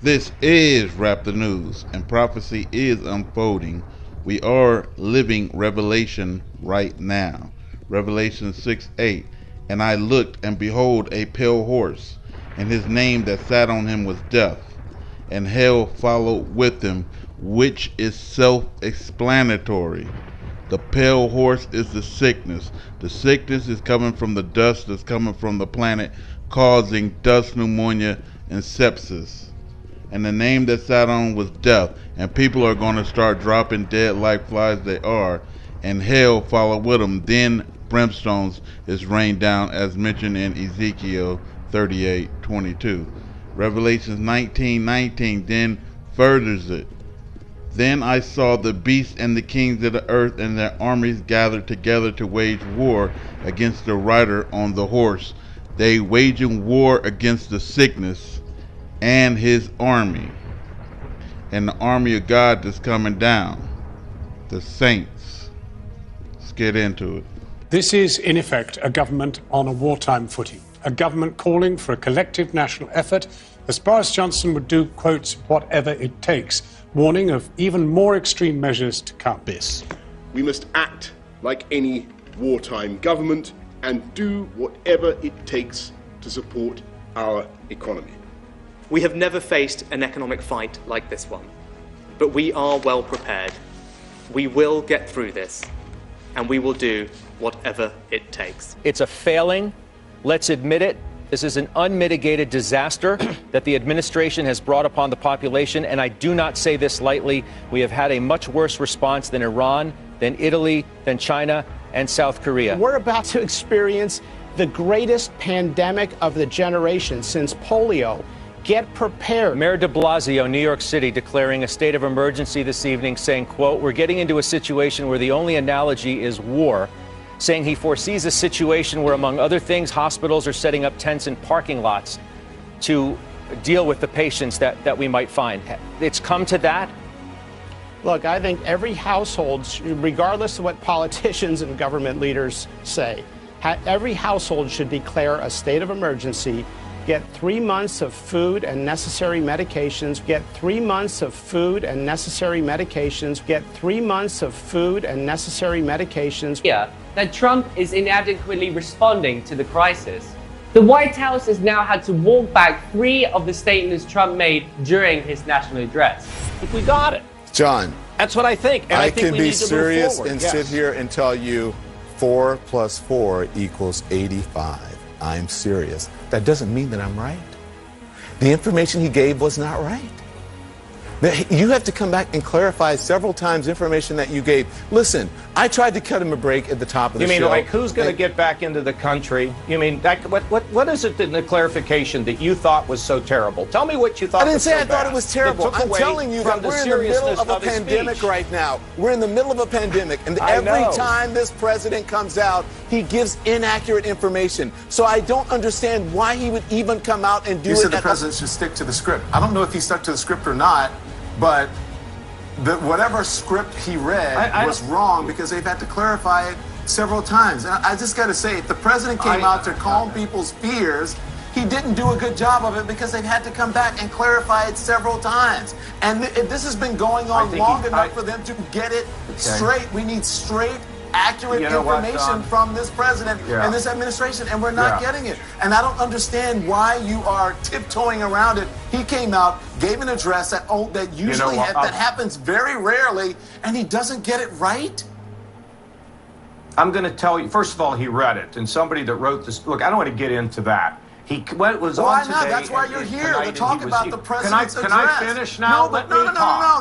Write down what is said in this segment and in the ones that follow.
This is Rap the News, and prophecy is unfolding. We are living Revelation right now. Revelation 6:8. And I looked, and behold, a pale horse, and his name that sat on him was Death, and hell followed with him, which is self-explanatory. The pale horse is the sickness. The sickness is coming from the dust that's coming from the planet, causing dust pneumonia and sepsis. And the name that sat on was Death, and people are going to start dropping dead like flies they are, and hell followed with them. Then brimstones is rained down, as mentioned in Ezekiel 38:22. Revelations 19:19 then furthers it. Then I saw the beasts and the kings of the earth and their armies gathered together to wage war against the rider on the horse. They waging war against the sickness and his army, and the army of God that's coming down, the saints. Let's get into it. This is, in effect, a government on a wartime footing, a government calling for a collective national effort, as Boris Johnson would do, quotes, whatever it takes, warning of even more extreme measures to come. We must act like any wartime government and do whatever it takes to support our economy. We have never faced an economic fight like this one, but we are well prepared. We will get through this, and we will do whatever it takes. It's a failing. Let's admit it. This is an unmitigated disaster that the administration has brought upon the population, and I do not say this lightly. We have had a much worse response than Iran, than Italy, than China, and South Korea. We're about to experience the greatest pandemic of the generation since polio. Get prepared. Mayor de Blasio, New York City, declaring a state of emergency this evening, saying, quote, we're getting into a situation where the only analogy is war, saying he foresees a situation where, among other things, hospitals are setting up tents in parking lots to deal with the patients that we might find. It's come to that. Look, I think every household, regardless of what politicians and government leaders say, every household should declare a state of emergency. Get 3 months of food and necessary medications. Get 3 months of food and necessary medications. Get 3 months of food and necessary medications. Yeah, that Trump is inadequately responding to the crisis. The White House has now had to walk back 3 of the statements Trump made during his national address. We got it. John, that's what I think. And I think can we be need to move serious forward. and Yes. sit here and tell you 4 + 4 = 85. I'm serious. That doesn't mean that I'm right. The information he gave was not right. You have to come back and clarify several times information that you gave. Listen, I tried to cut him a break at the top of the show. You mean like who's going to get back into the country? You mean that, what is it in the clarification that you thought was so terrible? Tell me what you thought. I didn't was say so I thought bad. it was terrible. I'm telling you that we're in the middle of a pandemic right now. We're in the middle of a pandemic, and every time this president comes out, he gives inaccurate information. So I don't understand why he would even come out and do it. You said the president should stick to the script. I don't know if he stuck to the script or not, but whatever script he read was wrong because they've had to clarify it several times. And I just got to say, if the president came out to calm people's fears, he didn't do a good job of it because they've had to come back and clarify it several times. And this has been going on long enough for them to get it straight. We need straight, accurate information from this president and this administration, and we're not getting it. And I don't understand why you are tiptoeing around it. He came out, gave an address that usually that happens very rarely, and he doesn't get it right. I'm going to tell you, first of all, he read it, and somebody that wrote this, look, I don't want to get into that. He was on today. That's why you're here to talk about the president's address. Can I finish now?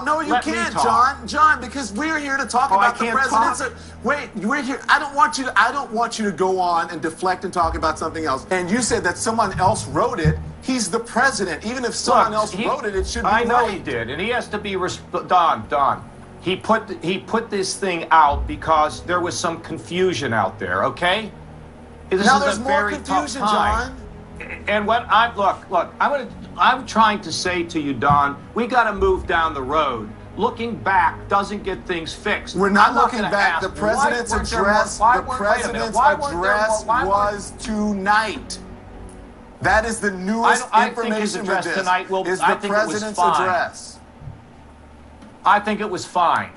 No, you can't, John, because we're here to talk about the president's. Wait, we're here. I don't want you to go on and deflect and talk about something else. And you said that someone else wrote it. He's the president. Even if someone else wrote it, it should be right. I know he did, and he has to be Don. He put this thing out because there was some confusion out there. Okay. Now there's more confusion, John. And what I'm trying to say to you, Don, we got to move down the road. Looking back doesn't get things fixed. We're not looking back. The president's address was tonight. That is the newest I think his information for address this. tonight Is I the think it was president's fine. address. I think it was fine.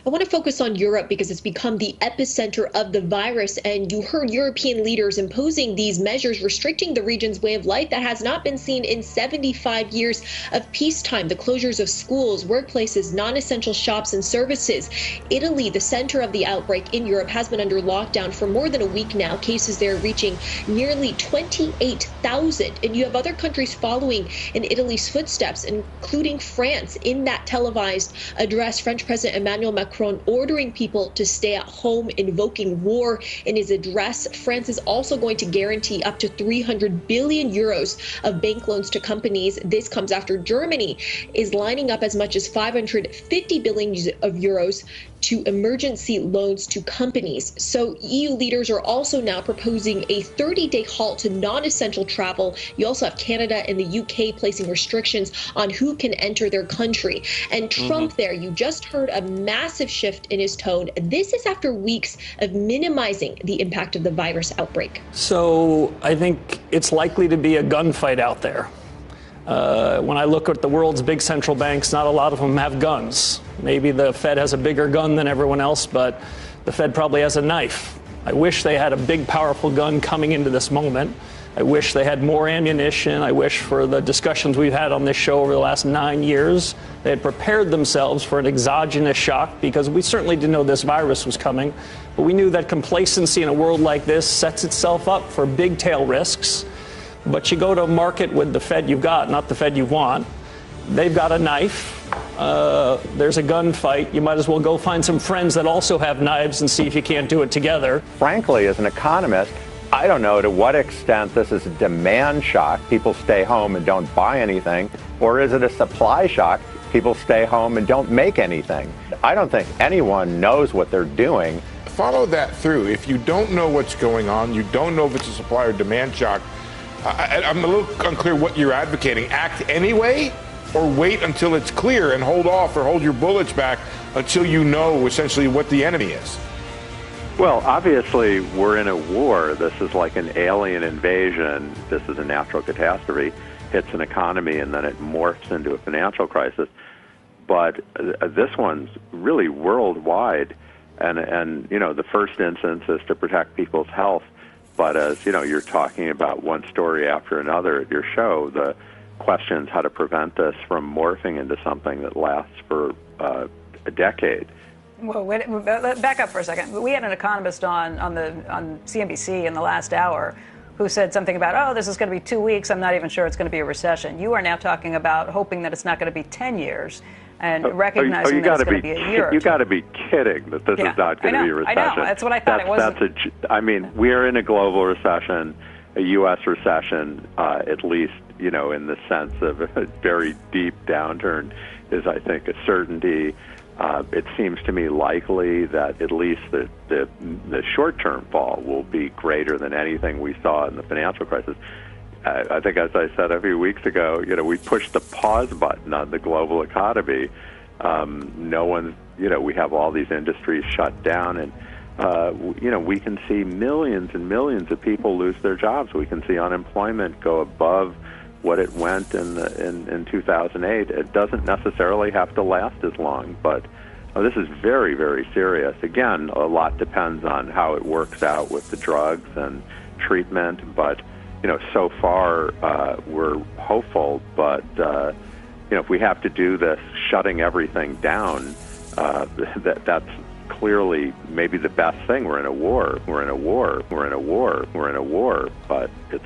I want to focus on Europe because it's become the epicenter of the virus, and you heard European leaders imposing these measures restricting the region's way of life that has not been seen in 75 years of peacetime. The closures of schools, workplaces, non-essential shops and services. Italy, the center of the outbreak in Europe, has been under lockdown for more than a week now. Cases there reaching nearly 28,000. And you have other countries following in Italy's footsteps, including France. In that televised address, French President Emmanuel Macron ordering people to stay at home, invoking war in his address. France is also going to guarantee up to 300 billion euros of bank loans to companies. This comes after Germany is lining up as much as 550 billion of euros to emergency loans to companies. So EU leaders are also now proposing a 30-day halt to non-essential travel. You also have Canada and the UK placing restrictions on who can enter their country. And Trump there, you just heard a massive shift in his tone. This is after weeks of minimizing the impact of the virus outbreak. So I think it's likely to be a gunfight out there. When I look at the world's big central banks, not a lot of them have guns. Maybe the Fed has a bigger gun than everyone else, but the Fed probably has a knife. I wish they had a big, powerful gun coming into this moment. I wish they had more ammunition. I wish for the discussions we've had on this show over the last 9 years, they had prepared themselves for an exogenous shock, because we certainly didn't know this virus was coming. But we knew that complacency in a world like this sets itself up for big tail risks. But you go to market with the Fed you've got, not the Fed you want. They've got a knife. There's a gunfight. You might as well go find some friends that also have knives and see if you can't do it together. Frankly, as an economist, I don't know to what extent this is a demand shock. People stay home and don't buy anything. Or is it a supply shock? People stay home and don't make anything. I don't think anyone knows what they're doing. Follow that through. If you don't know what's going on, you don't know if it's a supply or demand shock, I'm a little unclear what you're advocating. Act anyway, or wait until it's clear and hold off or hold your bullets back until you know essentially what the enemy is? Well, obviously, we're in a war. This is like an alien invasion. This is a natural catastrophe. Hits an economy, and then it morphs into a financial crisis. But this one's really worldwide. And you know, the first instance is to protect people's health. But as you know, you're talking about one story after another at your show, the questions how to prevent this from morphing into something that lasts for a decade. Well, back up for a second. We had an economist on CNBC in the last hour who said something about, oh, this is going to be 2 weeks. I'm not even sure it's going to be a recession. You are now talking about hoping that it's not going to be 10 years. And recognizing that it's going to be a year or two. You got to be kidding that this is not going to be a recession. I know. That's what I thought it was. I mean, we are in a global recession, a U.S. recession, at least, you know, in the sense of a very deep downturn is, I think, a certainty. It seems to me likely that at least the short-term fall will be greater than anything we saw in the financial crisis. I think, as I said a few weeks ago, you know, we pushed the pause button on the global economy. No one, you know, we have all these industries shut down, and you know, we can see millions and millions of people lose their jobs. We can see unemployment go above what it went in 2008. It doesn't necessarily have to last as long, but this is very, very serious. Again, a lot depends on how it works out with the drugs and treatment, but you know, so far we're hopeful, but you know, if we have to do this, shutting everything down, that's clearly maybe the best thing. We're in a war. We're in a war. We're in a war. We're in a war. But it's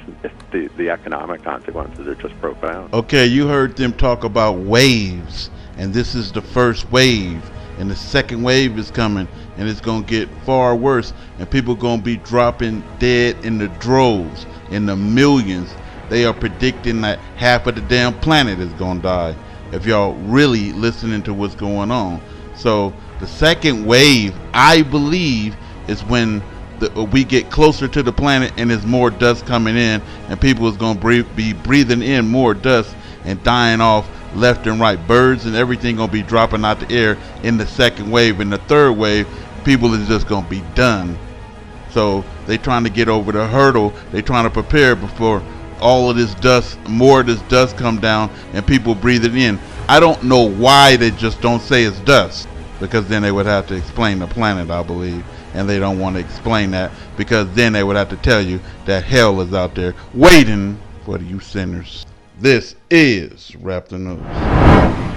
the economic consequences are just profound. Okay, you heard them talk about waves, and this is the first wave, and the second wave is coming, and it's going to get far worse, and people going to be dropping dead in the droves, in the millions. They are predicting that half of the damn planet is going to die, if y'all really listening to what's going on. So the second wave, I believe, is when we get closer to the planet and there's more dust coming in, and people is going to be breathing in more dust and dying off left and right. Birds and everything going to be dropping out the air in the second wave. In the third wave, people is just going to be done. So they trying to get over the hurdle. They trying to prepare before all of this dust, more of this dust come down and people breathe it in. I don't know why they just don't say it's dust, because then they would have to explain the planet, I believe, and they don't want to explain that because then they would have to tell you that hell is out there waiting for you sinners. This is Raptor News.